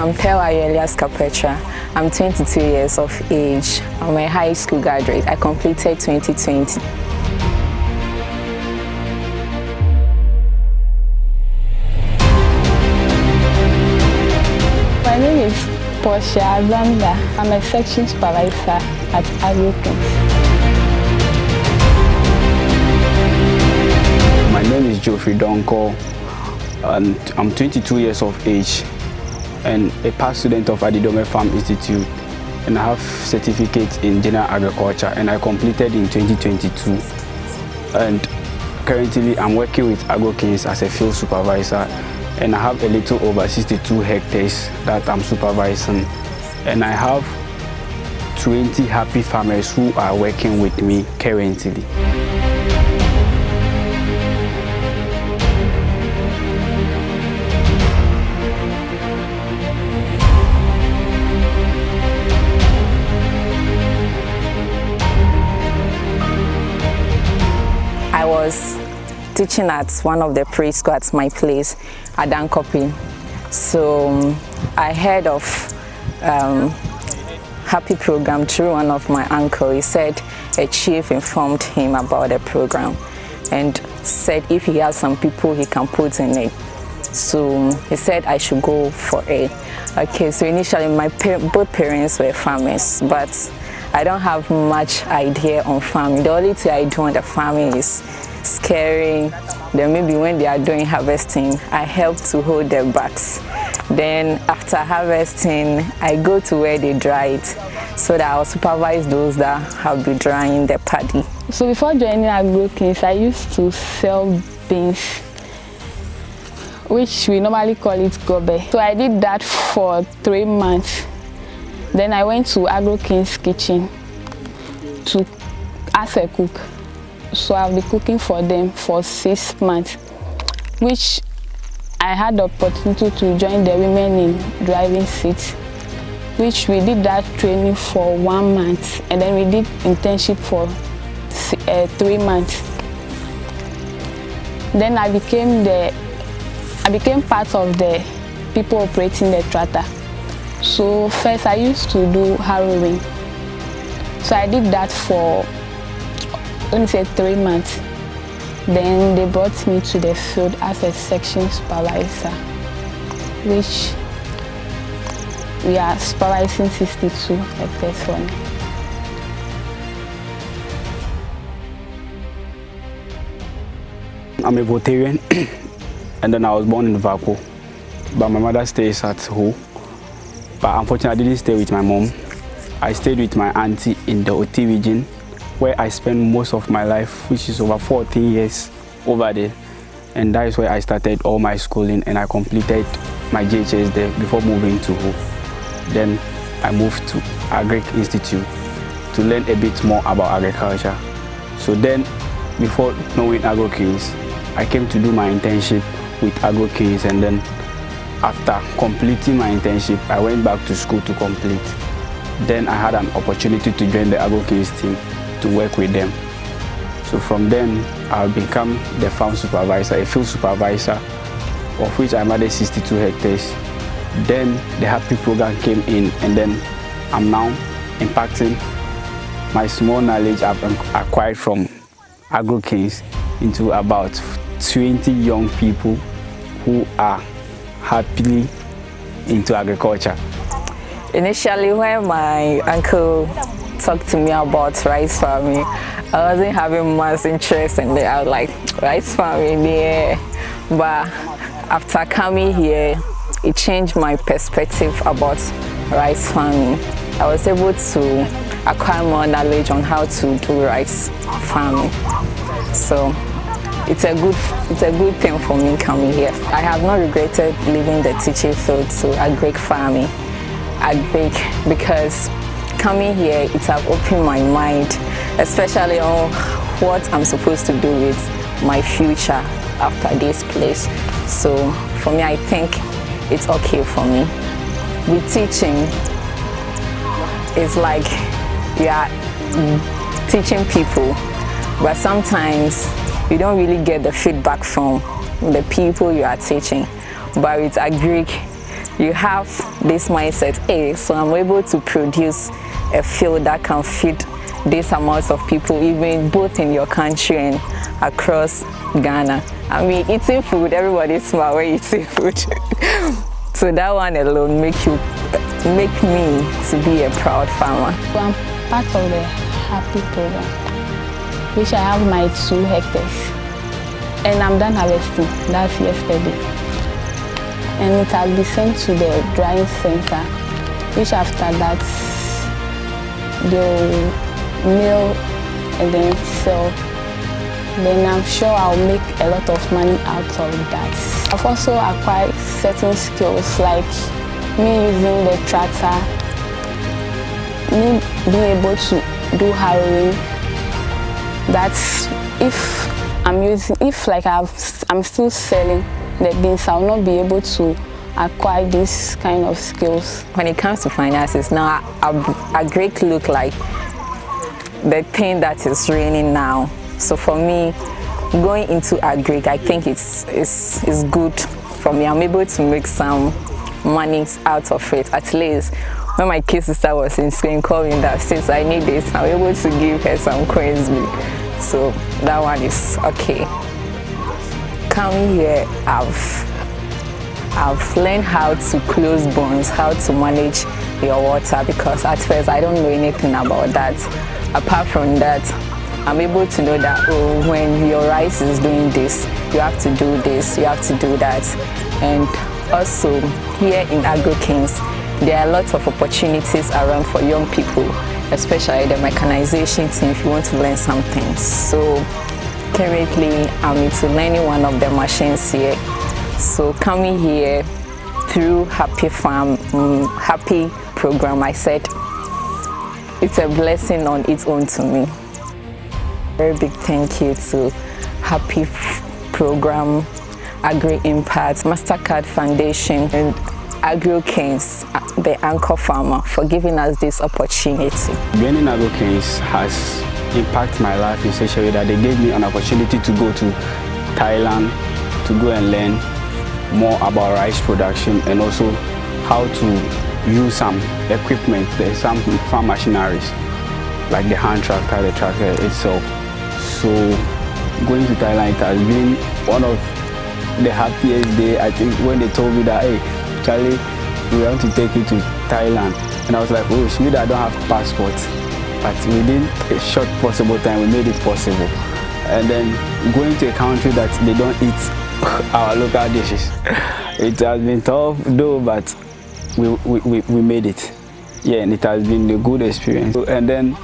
I'm Pewa Elias Kapetra. I'm 22 years of age. I'm a high school graduate. I completed 2020. My name is Portia Azanda. I'm a section supervisor at Agrokings. My name is Geoffrey Donko, and I'm 22 years of age and a past student of Adidome Farm Institute, and I have certificates in general agriculture, and I completed in 2022. And currently I'm working with Agrokings as a field supervisor, and I have a little over 62 hectares that I'm supervising, and I have 20 happy farmers who are working with me currently. I was teaching at one of the preschool at my place at Dankopi. So I heard of Happy program through one of my uncle. He said a chief informed him about the program and said if he has some people he can put in it. So he said I should go for it. Okay, so initially my both parents were farmers, but I don't have much idea on farming. The only thing I do on the farming is scaring. Then maybe when they are doing harvesting, I help to hold their bags. Then after harvesting, I go to where they dry it so that I'll supervise those that have been drying the paddy. So before joining Agrokings, I used to sell beans, which we normally call it gobe. So I did that for 3 months. Then I went to Agrokings kitchen as a cook. So I've been cooking for them for 6 months, which I had the opportunity to join the women in driving seats, which we did that training for 1 month, and then we did internship for 3 months. Then I became part of the people operating the tractor. So first I used to do harrowing. So I did that for, let me say, 3 months. Then they brought me to the field as a section supervisor, which we are supervising 62 hectares for now. I'm a Voltarian and then I was born in Vapo, but my mother stays at Ho. But unfortunately I didn't stay with my mom. I stayed with my auntie in the Oti region, where I spent most of my life, which is over 14 years over there. And that is where I started all my schooling, and I completed my JHS there before moving to Ho. Then I moved to Agri-Institute to learn a bit more about agriculture. So then, before knowing Agrokings, I came to do my internship with Agrokings, and then after completing my internship, I went back to school to complete. Then I had an opportunity to join the Agrokings team to work with them. So from then, I've become the farm supervisor, a field supervisor, of which I managed 62 hectares. Then the Happy program came in, and then I'm now impacting my small knowledge I've acquired from Agrokings into about 20 young people who are happily into agriculture. Initially, when my uncle talked to me about rice farming, I wasn't having much interest in it. I was like, rice farming, yeah. But after coming here, it changed my perspective about rice farming. I was able to acquire more knowledge on how to do rice farming. So it's a good thing for me coming here. I have not regretted leaving the teaching field to agric farming. Because coming here, it has opened my mind, especially on what I'm supposed to do with my future after this place. So for me, I think it's okay for me. With teaching, it's like you are teaching people, but sometimes you don't really get the feedback from the people you are teaching. But with Agric, you have this mindset, so I'm able to produce a field that can feed these amounts of people, even both in your country and across Ghana. I mean, eating food, everybody smile when you eat food. So that one alone make me to be a proud farmer. So I'm part of the Happy program, which I have my 2 hectares. And I'm done harvesting, that's yesterday. And it has been sent to the drying center, which after that, they'll mill and then sell. Then I'm sure I'll make a lot of money out of that. I've also acquired certain skills like me using the tractor, me being able to do harrowing. That's if I'm still selling the beans, I'll not be able to acquire this kind of skills. When it comes to finances, now Agri look like the thing that is raining now. So for me, going into Agri, I think it's good for me. I'm able to make some money out of it. At least when my kid sister was in school, calling that since I need this, I'm able to give her some coins. So that one is okay. Coming here, I've learned how to close bonds, how to manage your water, because at first I don't know anything about that. Apart from that, I'm able to know that when your rice is doing this, you have to do this, you have to do that. And also here in Agrokings, there are lots of opportunities around for young people, especially the mechanization team if you want to learn something. So currently I'm into learning one of the machines here. So coming here through Happy program, I said it's a blessing on its own to me. Very big thank you to Happy program, Agri-Impact, MasterCard Foundation, and Agrokings, the anchor farmer, for giving us this opportunity. Being in Agrokings has impacted my life in such a way that they gave me an opportunity to go to Thailand to go and learn more about rice production and also how to use some equipment, some farm machineries like the hand tractor, the tractor itself. So going to Thailand, it has been one of the happiest days, I think, when they told me that, hey, Charlie, we want to take you to Thailand. And I was like, oh, it's me that I don't have passport. But within a short possible time, we made it possible. And then going to a country that they don't eat our local dishes. It has been tough though, but we made it. Yeah, and it has been a good experience. And then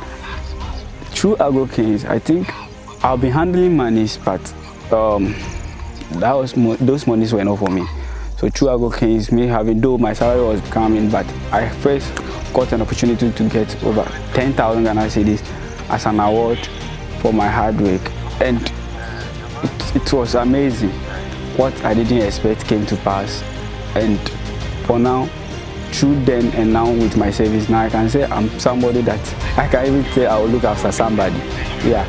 through Agrokings, I think I'll be handling monies, but those monies were not for me. So through Agrokings, though my salary was coming, but I first got an opportunity to get over 10,000 Ghana cedis as an award for my hard work. And it was amazing. What I didn't expect came to pass. And for now, through then and now with my service, now I can say I'm somebody that I can even say I will look after somebody. Yeah.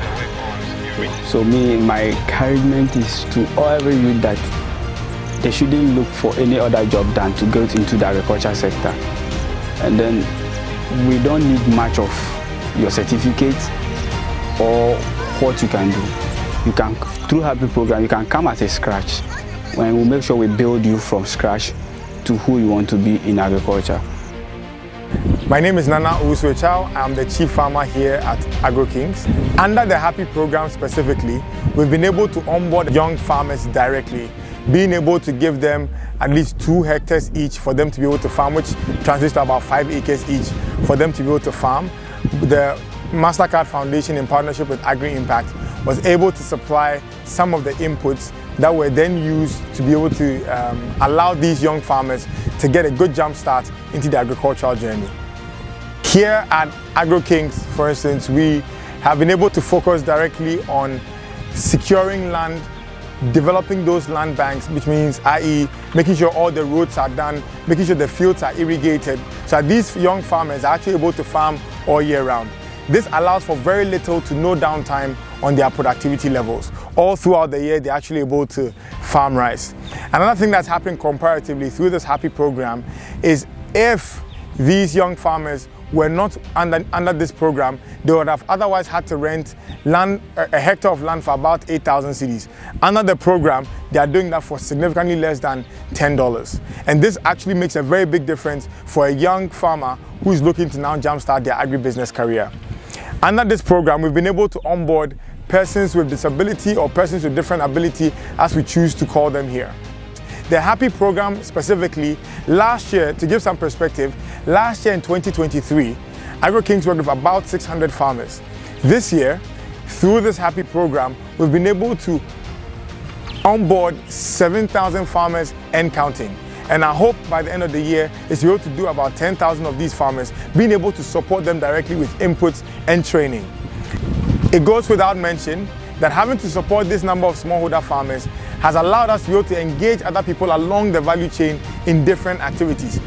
So my encouragement is to every youth that they shouldn't look for any other job than to get into the agriculture sector. And then we don't need much of your certificates or what you can do. You can, through Happy program, you can come as a scratch, when we make sure we build you from scratch to who you want to be in agriculture. My name is Nana Owusu-Echao. I'm the chief farmer here at Agrokings. Under the Happy program specifically, we've been able to onboard young farmers directly, being able to give them at least 2 hectares each for them to be able to farm, which translates to about 5 acres each for them to be able to farm. The MasterCard Foundation, in partnership with Agri-Impact, was able to supply some of the inputs that were then used to be able to allow these young farmers to get a good jump start into the agricultural journey. Here at Agrokings, for instance, we have been able to focus directly on securing land, developing those land banks, which means, i.e., making sure all the roads are done, making sure the fields are irrigated, so that these young farmers are actually able to farm all year round. This allows for very little to no downtime on their productivity levels. All throughout the year, they're actually able to farm rice. Another thing that's happened comparatively through this Happy program is if these young farmers were not under this program, they would have otherwise had to rent land, a hectare of land for about 8,000 cedis. Under the program, they are doing that for significantly less than $10. And this actually makes a very big difference for a young farmer who's looking to now jumpstart their agribusiness career. Under this program, we've been able to onboard persons with disability or persons with different ability, as we choose to call them here. The Happy program specifically, last year, to give some perspective, last year in 2023, Agrokings worked with about 600 farmers. This year, through this Happy program, we've been able to onboard 7,000 farmers and counting. And our hope by the end of the year is to be able to do about 10,000 of these farmers, being able to support them directly with inputs and training. It goes without mention that having to support this number of smallholder farmers has allowed us to be able to engage other people along the value chain in different activities.